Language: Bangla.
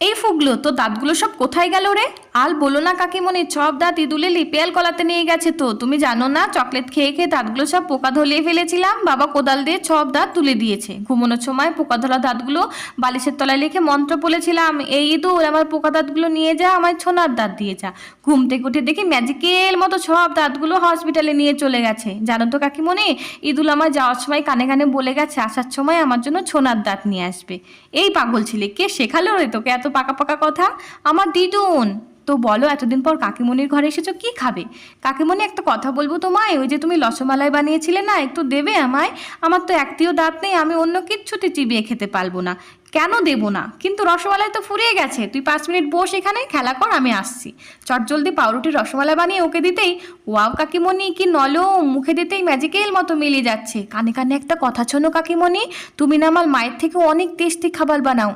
এই ফুগলো, তো দাঁতগুলো সব কোথায় গেল রে? আর বলো না কাকিমণি, সব দাঁত ইঁদুলে লিপিয়াল কলাতে নিয়ে গেছে। তো তুমি জানো না, চকলেট খেয়ে খেয়ে দাঁতগুলো সব পোকা ধরিয়ে ফেলেছিলাম, বাবা কোদাল দিয়ে সব দাঁত তুলে দিয়েছে। ঘুমানোর সময় পোকা ধরা দাঁতগুলো বালিশের তলায় লিখে মন্ত্র বলেছিলাম, এই ইঁদুর আমার পোকা দাঁতগুলো নিয়ে যা, আমার ছোনার দাঁত দিয়ে যা। ঘুম থেকে উঠে দেখি ম্যাজিকের মতো সব দাঁতগুলো হসপিটালে নিয়ে চলে গেছে। জানো তো কাকিমণি, ইঁদুর আমার যাওয়ার সময় কানে কানে বলে গেছে আসার সময় আমার জন্য ছোনার দাঁত নিয়ে আসবে। এই পাগল ছিলে, কে শেখালো রে তোকে এত পাকা পাকা কথা? আমার দিদুন। তো বলো, এতদিন পর কাকিমণির ঘরে এসেছো, কি খাবে? কাকিমণি, একটা কথা বলবো তোমায়, ওই যে তুমি রসমালাই বানিয়েছিলে না, একটু দেবে আমায়? আমার তো একটিও দাঁত নেই, আমি অন্য কিচ্ছুতে চিবিয়ে খেতে পারবো না। কেন দেবো না? কিন্তু রসমালাই তো ফুরিয়ে গেছে, তুই 5 মিনিট বস এখানে, খেলা কর, আমি আসছি। চটজলদি পাউরুটির রসমালাই বানিয়ে ওকে দিতেই, ওয়াও কাকিমণি কি নলম, মুখে দিতেই ম্যাজিকের মতো মিলিয়ে যাচ্ছে। কানে কানে একটা কথা শোনো কাকিমণি, তুমি না আমার মায়ের থেকে অনেক টেস্টি খাবার বানাও।